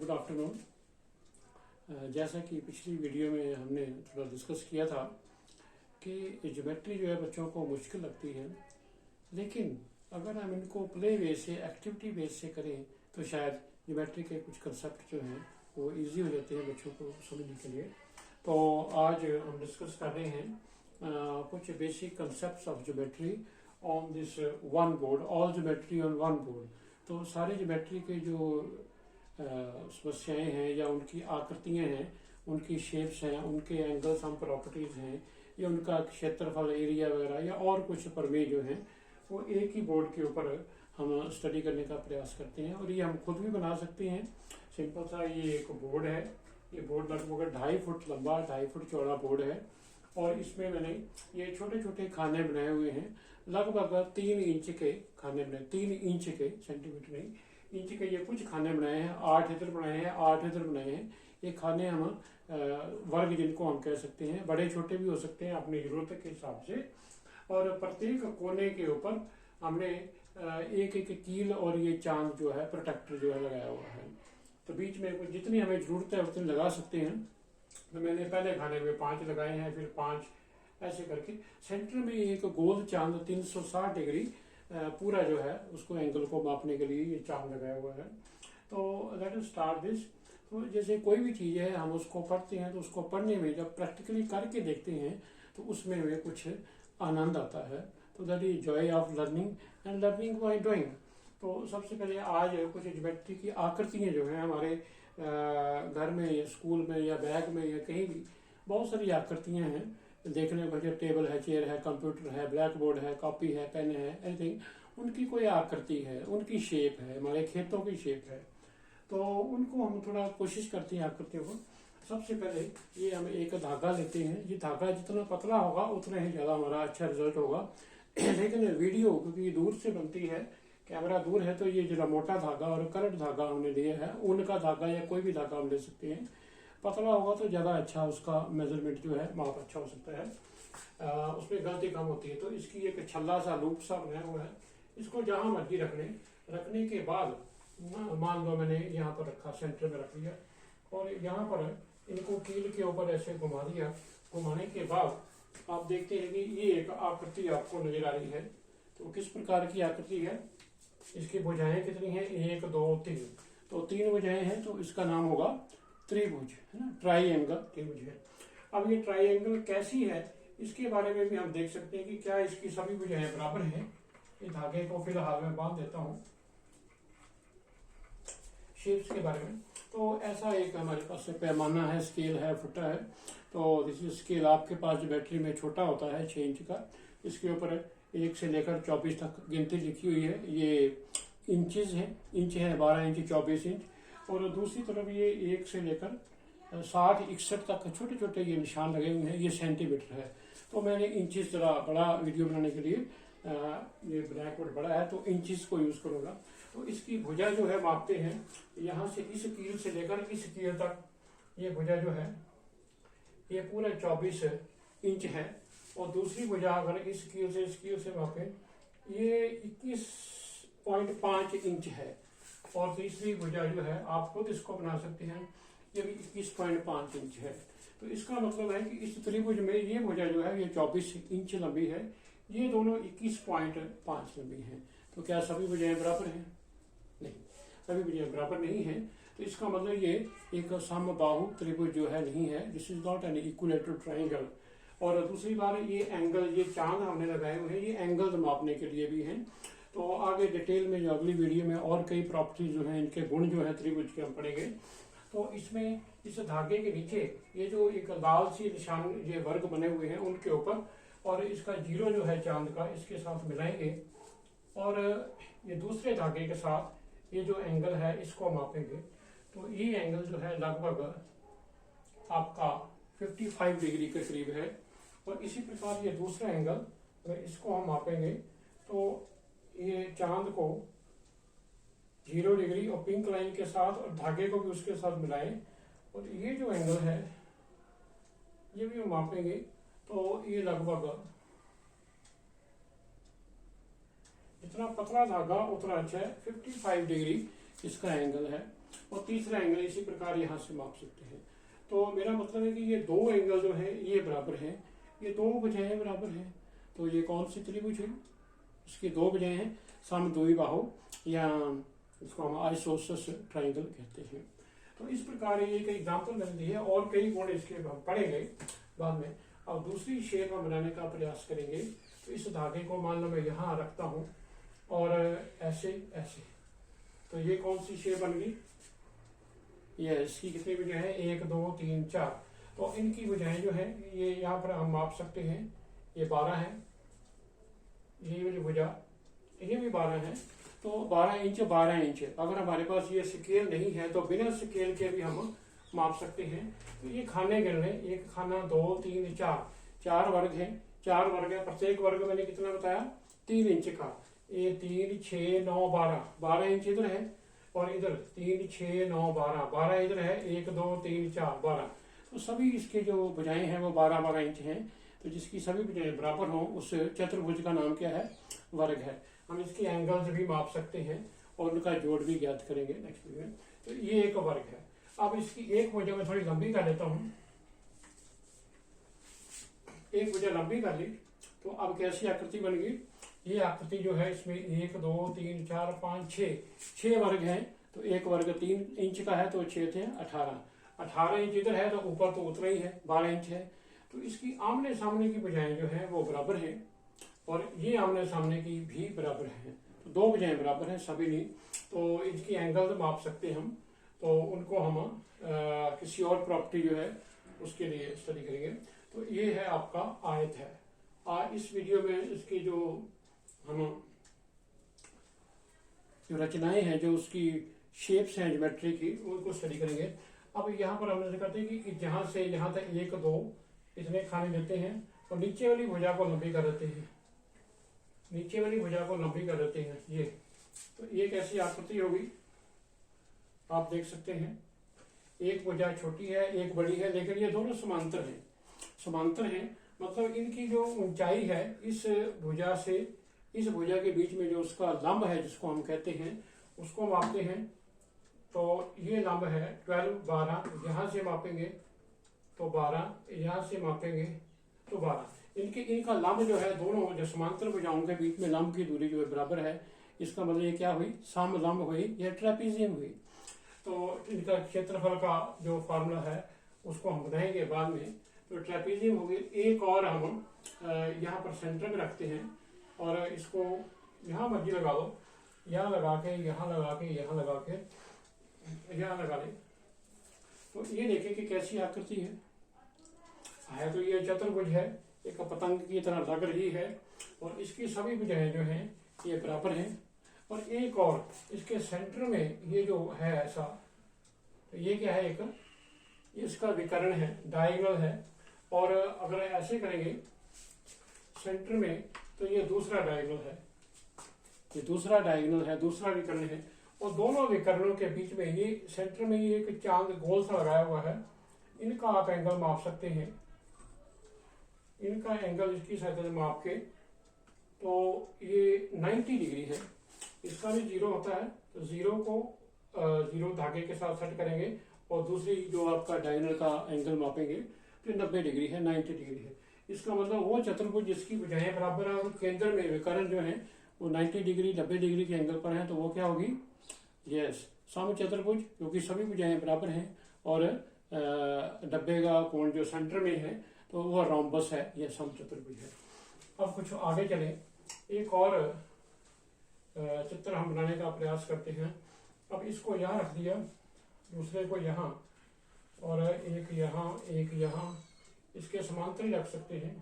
Good afternoon. जैसा कि पिछली वीडियो में हमने थोड़ा डिस्कस किया था कि ज्योमेट्री जो है बच्चों को मुश्किल लगती है, लेकिन अगर हम इनको प्ले वे से, एक्टिविटी बेस से करें तो शायद ज्योमेट्री के कुछ कंसेप्ट जो हैं वो इजी हो जाते हैं बच्चों को समझने के लिए। तो आज हम डिस्कस कर रहे हैं कुछ basic concepts of geometry on this one board, all geometry on one board. तो सारे ज्योमेट्री के जो समस्याएं हैं या उनकी आकृतियां हैं, उनकी शेप्स हैं, उनके एंगल्स हम प्रॉपर्टीज हैं, या उनका क्षेत्रफल, एरिया वगैरह, या और कुछ प्रमेय जो हैं वो एक ही बोर्ड के ऊपर हम स्टडी करने का प्रयास करते हैं। और ये हम खुद भी बना सकते हैं। सिंपल सा ये एक बोर्ड है। ये बोर्ड लगभग 2.5 फुट लंबा, 2.5 फुट चौड़ा बोर्ड है, और इसमें मैंने ये छोटे छोटे खाने बनाए हुए हैं। लगभग 3 इंच के खाने बनाए, 3 इंच के, सेंटीमीटर नहीं, इंच के ये कुछ खाने बनाए हैं। 8 इधर बनाए हैं, 8 इधर बनाए हैं। ये खाने हम वर्ग जिनको हम कह सकते हैं, बड़े छोटे भी हो सकते हैं अपनी जरूरत के हिसाब से। और प्रत्येक कोने के ऊपर हमने एक एक कील और ये चांद जो है, प्रोटेक्टर जो है लगाया हुआ है। तो बीच में जितनी हमें जरूरत है उतनी लगा सकते हैं। तो मैंने पहले खाने में 5 लगाए हैं, फिर 5 ऐसे करके। सेंटर में एक गोल चांद 360 डिग्री पूरा जो है उसको एंगल को मापने के लिए ये चांद लगाया हुआ है। तो लेट अस स्टार्ट दिस। तो जैसे कोई भी चीज़ है, हम उसको पढ़ते हैं तो उसको पढ़ने में जब प्रैक्टिकली करके देखते हैं तो उसमें हमें कुछ आनंद आता है। तो that is Joy of learning and learning by doing. तो सबसे पहले आज कुछ ज्योमेट्री की आकृतियाँ जो हैं हमारे घर में या स्कूल में या बैग में या कहीं भी बहुत सारी आकृतियाँ हैं देखने को। जो टेबल है, चेयर है, कंप्यूटर है, ब्लैक बोर्ड है, कॉपी है, पेन है, एनीथिंग, उनकी कोई आकृति है, उनकी शेप है, हमारे खेतों की शेप है। तो उनको हम थोड़ा कोशिश करते हैं आकृतियों को। सबसे पहले ये हम एक धागा लेते हैं। ये धागा जितना पतला होगा उतना ही ज़्यादा हमारा अच्छा रिजल्ट होगा। लेकिन वीडियो क्योंकि दूर से बनती है, कैमरा दूर है, तो ये जरा मोटा धागा और करंट धागा हमने लिया है। ऊन का धागा या कोई भी धागा हम ले सकते हैं। पतला होगा तो ज़्यादा अच्छा उसका मेजरमेंट जो है माप अच्छा हो सकता है, उसमें गलती कम होती है। तो इसकी एक छल्ला सा लूप सा बनाया हुआ है। इसको जहाँ मर्जी रखने के बाद मान लो मैंने यहाँ पर रखा, सेंटर में रख लिया, और यहाँ पर इनको कील के ऊपर ऐसे घुमा दिया। घुमाने के बाद आप देखते हैं कि ये एक आकृति आपको नजर आ रही है। तो किस प्रकार की आकृति है, इसकी भुजाएं कितनी हैं, 1 2 3। तो 3 भुजाएं हैं, तो इसका नाम होगा त्रिभुज, है ना, ट्राइएंगल त्रिभुज है। अब ये ट्राइएंगल कैसी है इसके बारे में भी हम देख सकते हैं कि क्या इसकी सभी भुजाएं बराबर हैं। ये धागे को फिलहाल मैं बांध देता हूँ शेप्स के बारे में। तो ऐसा एक हमारे पास पैमाना है, स्केल है, फुटा है। तो दिस इज स्केल। आपके पास जो बैटरी में छोटा होता है 6 इंच का, इसके ऊपर 1 से लेकर 24 तक गिनती लिखी हुई है। ये इंचेस है, इंच है 12 इंच, 24 इंच। और दूसरी तरफ ये 1 से लेकर 60 61 तक छोटे छोटे ये निशान लगे हुए हैं। ये सेंटीमीटर है। तो मैंने इंचेस जरा बड़ा वीडियो बनाने के लिए, ये ब्लैक बोर्ड बड़ा है तो इंचेस को यूज करूंगा। तो इसकी भुजा जो है मापते हैं, यहाँ से इस कील से लेकर इस कील तक ये भुजा जो है ये पूरा 24 इंच है। और दूसरी भुजा अगर इस कील से मापे ये 21.5 इंच है। और तीसरी भुजा जो है आप खुद इसको बना सकते हैं, ये भी 21.5 इंच है। तो इसका मतलब है कि इस त्रिभुज में ये भुजा जो है ये 24 इंच लंबी है, ये दोनों 21.5 लंबी है। तो क्या सभी भुजाएं बराबर हैं? नहीं, सभी भुजाएं बराबर नहीं है। तो इसका मतलब ये एक समबाहु त्रिभुज जो है नहीं है। This is not an equilateral triangle. और दूसरी बार ये एंगल, ये चांद हमने लगाए हुए हैं, ये एंगल मापने के लिए भी हैं। तो आगे डिटेल में जो अगली वीडियो में और कई प्रॉपर्टीज जो हैं, इनके गुण जो है त्रिभुज के हम पढ़ेंगे। तो इसमें इस धागे के नीचे ये जो एक लाल सी निशान, ये वर्ग बने हुए हैं उनके ऊपर, और इसका 0 जो है चांद का, इसके साथ मिलाएंगे और ये दूसरे धागे के साथ ये जो एंगल है इसको मापेंगे। तो ये एंगल जो है लगभग आपका 55 डिग्री के करीब है। और इसी प्रकार ये दूसरा एंगल, अगर इसको हम मापेंगे तो ये चांद को 0 डिग्री और पिंक लाइन के साथ और धागे को भी उसके साथ मिलाएं, और ये जो एंगल है ये भी हम मापेंगे। तो ये लगभग, जितना पतला धागा उतना अच्छा है, 55 डिग्री इसका एंगल है। और तीसरा एंगल इसी प्रकार यहाँ से माप सकते हैं। तो मेरा मतलब है कि ये दो एंगल जो है ये बराबर है, ये दो भुजाएं बराबर हैं। तो ये कौन सी त्रिभुज है? इसकी दो भुजाएं हैं, समद्विबाहु या इसको हम आइसोसेलेस ट्रायंगल कहते हैं। तो इस प्रकार ये एक एग्जाम्पल मैंने दी है और कई गुण इसके हम पढ़ेंगे बाद में। अब दूसरी शेप हम बनाने का प्रयास करेंगे। तो इस धागे को मान लो मैं यहाँ रखता हूँ और ऐसे ऐसे, तो ये कौन सी शेप बन गई? ये इसकी कितनी भुजाएं हैं? 1 2 3 4। तो इनकी भुजाएं जो है ये यहाँ पर हम माप सकते हैं। ये 12 है, ये वाली भुजा ये भी 12 है। तो 12 इंच 12 इंच। अगर हमारे पास ये स्केल नहीं है तो बिना स्केल के भी हम माप सकते हैं। तो ये खाने गिन लें, एक खाना 2 3 4, 4 वर्ग है, 4 वर्ग है। प्रत्येक वर्ग मैंने कितना बताया? 3 इंच का। ये 3 6 9 12, 12 इंच इधर है और इधर 3 6 9 12, 12 इधर है, 1 2 3 4 12। तो सभी इसके जो भुजाएं हैं वो 12 12 इंच हैं। तो जिसकी सभी भुजाएं बराबर हों उस चतुर्भुज का नाम क्या है? वर्ग है। हम इसके एंगल्स भी माप सकते हैं और उनका जोड़ भी ज्ञात करेंगे नेक्स्ट वीडियो में। तो ये एक वर्ग है। अब इसकी एक भुजा में थोड़ी लंबी कर लेता हूं, एक भुजा लंबी कर ली। तो अब कैसी आकृति बन गई? ये आकृति जो है इसमें 1 2 3 4 5 6 वर्ग हैं। तो एक वर्ग 3 इंच का है तो 6 थे 18 इंच इधर है, तो ऊपर तो उतना ही है 12 इंच है। तो इसकी आमने सामने की भुजाएं जो है वो बराबर है और ये आमने सामने की भी बराबर है। तो दो भुजाएं बराबर हैं, सभी नहीं। तो इसकी एंगल माप सकते हैं हम। तो उनको हम किसी और प्रॉपर्टी जो है उसके लिए स्टडी करेंगे। तो ये है आपका आयत है। इस वीडियो में इसकी जो हम जो रचनाएं हैं, जो उसकी शेप्स हैं ज्योमेट्री की, उनको स्टडी करेंगे। अब यहाँ पर हम ऐसे करते हैं कि जहां से यहाँ तक 1 2 इतने खाने देते हैं और नीचे वाली भुजा को लंबी कर देते हैं, नीचे वाली भुजा को लंबी कर देते हैं ये। तो ये कैसी आकृति होगी आप देख सकते हैं। एक भुजा छोटी है, एक बड़ी है, लेकिन ये दोनों समांतर हैं। समांतर हैं मतलब इनकी जो ऊंचाई है इस भुजा से इस भुजा के बीच में जो उसका लंब है जिसको हम कहते हैं उसको मापते हैं। तो ये लंब है 12 12, यहाँ से मापेंगे तो 12, यहाँ से मापेंगे तो 12। इनका लंब जो है दोनों जो समांतर भुजाओं के बीच में लंब की दूरी जो है बराबर है। इसका मतलब ये क्या हुई? समलंब हुई या ट्रेपीजियम हुई। तो इनका क्षेत्रफल का जो फॉर्मूला है उसको हम बनाएंगे बाद में। तो ट्रेपीजियम होगी। एक और हम यहाँ पर सेंटर में रखते हैं और इसको यहाँ मर्जी लगा दो, यहाँ लगा के यहाँ लगा के यहाँ लगा के यहाँ लगा ले। तो ये देखें कि कैसी आकृति है। तो ये चतुर्भुज है, एक पतंग की तरह लग रही है और इसकी सभी भुजाएं जो हैं ये बराबर हैं। और एक और इसके सेंटर में ये जो है ऐसा, तो ये क्या है? एक इसका विकर्ण है, डायगोनल है। और अगर ऐसे करेंगे सेंटर में तो ये दूसरा डायगोनल है, ये दूसरा डायगोनल है, दूसरा विकर्ण है। और दोनों विकर्णों के बीच में ये सेंटर में ये एक चांद गोल सा लगाया हुआ है। इनका आप एंगल माप सकते हैं। इनका एंगल इसकी सहायता से माप के तो ये 90 डिग्री है। इसका भी 0 होता है तो 0 को 0 धागे के साथ सेट करेंगे और दूसरी जो आपका डायगोनल का एंगल मापेंगे तो 90 डिग्री है, 90 डिग्री है। इसका मतलब वो चतुर्भुज जिसकी भुजाएं बराबर है और केंद्र में विकर्ण जो है वो 90 डिग्री 90 डिग्री के एंगल पर है, तो वो क्या होगी? यस, समचतुर्भुज, क्योंकि सभी भुजाएं बराबर हैं और 90 का कोण जो सेंटर में है तो वो रोम्बस है, यह समचतुर्भुज है। अब कुछ आगे चले, एक और चित्र हम बनाने का प्रयास करते हैं। अब इसको यहाँ रख दिया, दूसरे को यहाँ और एक यहाँ, इसके समांतर ही रख सकते हैं,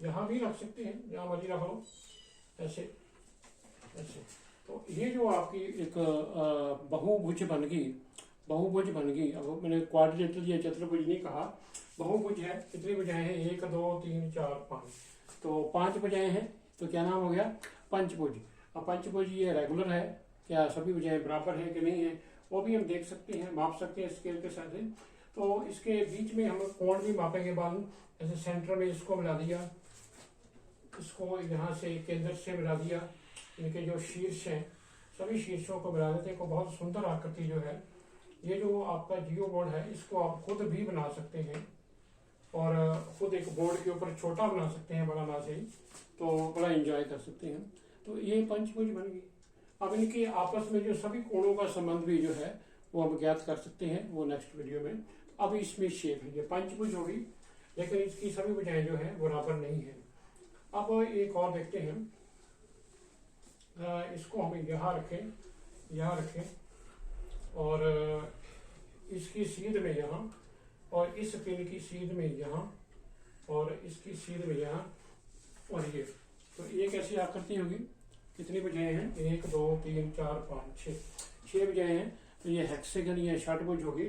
यहाँ भी रख सकते हैं, जहाँ मर्जी रख लो, ऐसे ऐसे। तो ये जो आपकी एक बहुभुज बन गई। अब मैंने क्वाड्रिलेटरल या चतुर्भुज नहीं कहा, बहुभुज है। कितनी भुजाएं हैं? 1 2 3 4 5। तो 5 भुजाएं हैं तो क्या नाम हो गया? पंचभुज। अब पंचभुज ये रेगुलर है, क्या सभी भुजाएं बराबर है कि नहीं है वो भी हम देख सकते हैं, माप सकते हैं स्केल के साथ। तो इसके बीच में हम कोण भी मापेंगे बाद में। जैसे सेंटर में इसको मिला दिया, इसको यहाँ से केंद्र से मिला दिया, इनके जो शीर्ष हैं सभी शीर्षों को मिला देते हैं। बहुत सुंदर आकृति जो है ये जो आपका जियो बोर्ड है इसको आप खुद भी बना सकते हैं और खुद एक बोर्ड के ऊपर छोटा बना सकते हैं बनाना से, तो बड़ा एंजॉय कर सकते हैं। तो ये पंचभुज बन गई। अब इनके आपस में जो सभी कोणों का संबंध भी जो है वो हम ज्ञात कर सकते हैं, वो नेक्स्ट वीडियो में। अब इसमें शेप है, ये पंचभुज होगी, लेकिन इसकी सभी भुजाएं जो है बराबर नहीं है। अब एक और देखते हैं, इसको हम यहाँ रखें और इसकी सीध में यहाँ, और इस पिन की सीध में यहाँ, और इसकी सीध में यहाँ, और ये, तो ये कैसी आकृति होगी? कितनी भुजाएं हैं? 1 2 3 4 5 6 भुजाएं हैं। तो ये हेक्सागन या षटभुज होगी,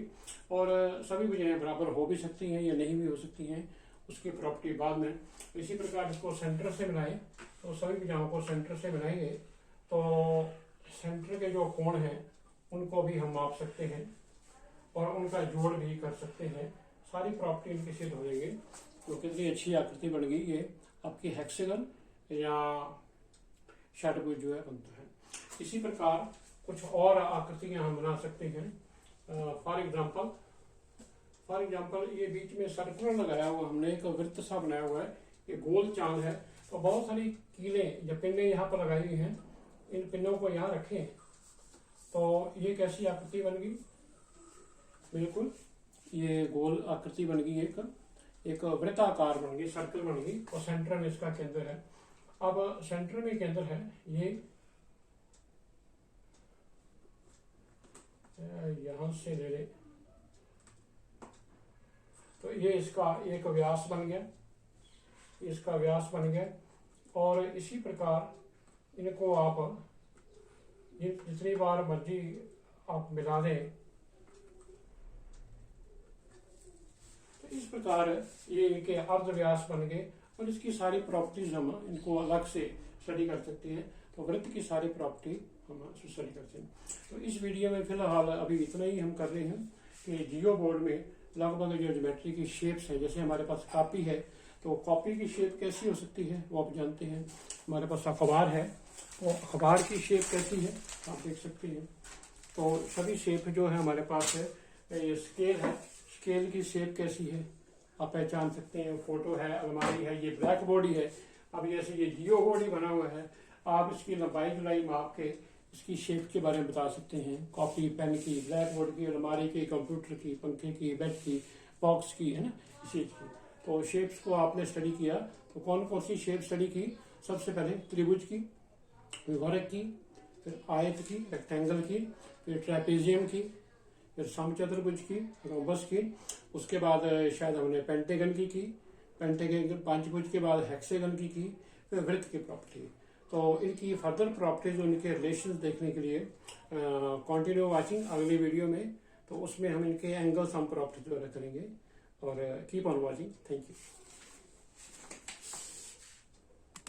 और सभी भुजाएं बराबर हो भी सकती हैं या नहीं भी हो सकती हैं, उसकी प्रॉपर्टी बाद में। इसी प्रकार इसको सेंटर से बनाएं, तो सभी भुजाओं को सेंटर से बनाएंगे तो सेंटर के जो कोण हैं उनको भी हम माप सकते हैं और उनका जोड़ भी कर सकते हैं। सारी प्रॉपर्टी इनकी सिद्ध हो जाएगी। तो कितनी अच्छी आकृति बन गई ये आपकी हेक्सागन या षटभुज जो है बनता है। इसी प्रकार कुछ और आकृतियां हम बना सकते हैं। फॉर एग्जाम्पल ये बीच में सर्कुलर लगाया हुआ हमने, एक वृत्त सा बनाया हुआ है, ये गोल चांद है, तो बहुत सारी कीलें या पिन्ने यहाँ पर लगाई हुई हैं, इन पिनों को यहाँ रखें तो ये कैसी आकृति बन गई? बिल्कुल ये गोल आकृति बन गई, एक वृत्ताकार बन गई, सर्कल बन गई, और सेंटर में इसका केंद्र है। अब सेंटर में केंद्र है, ये यहां से ले ले, तो ये इसका एक व्यास बन गया, इसका व्यास बन गया। और इसी प्रकार इनको आप जितनी बार मर्जी आप मिला दें, तो इस प्रकार ये इनके अर्ध व्यास बन गए, और इसकी सारी प्रॉपर्टीज हम इनको अलग से स्टडी कर सकते हैं। तो वृत्त की सारी प्रॉपर्टी हम स्टडी करते हैं। तो इस वीडियो में फिलहाल अभी इतना ही हम कर रहे हैं कि जियो बोर्ड में लगभग जो ज्योमेट्री की शेप्स है, जैसे हमारे पास कॉपी है, तो कॉपी की शेप कैसी हो सकती है वो आप जानते हैं। हमारे पास अखबार है, तो अखबार की शेप कैसी है आप देख सकते हैं। तो सभी शेप जो है हमारे पास है। ये स्केल है, स्केल की शेप कैसी है आप पहचान सकते हैं। फोटो है, अलमारी है, ये ब्लैक बोर्ड ही है। अब जैसे ये जियो बोर्ड ही बना हुआ है, आप इसकी लंबाई चौड़ाई माप के इसकी शेप के बारे में बता सकते हैं। कॉपी पेन की, ब्लैक बोर्ड की, अलमारी की, कंप्यूटर की, पंखे की, बेड की, बॉक्स की, है ना, इसी की। तो शेप्स को आपने स्टडी किया, तो कौन कौन सी शेप स्टडी की? सबसे पहले त्रिभुज की, वर्ग की, फिर आयत की, रेक्टेंगल की, फिर ट्रेपेजियम की, फिर समचतुर्भुज की, रोम्बस की। उसके बाद शायद हमने पेंटागन की पेंटागन, पंचभुज के बाद हेक्सागन की, फिर वृत्त की प्रॉपर्टी। तो इनकी फर्दर प्रॉपर्टीज, उनके रिलेशंस देखने के लिए कंटिन्यू वाचिंग अगली वीडियो में। तो उसमें हम इनके एंगल्स हम प्रॉपर्टीज वगैरह करेंगे। और keep on watching. Thank you.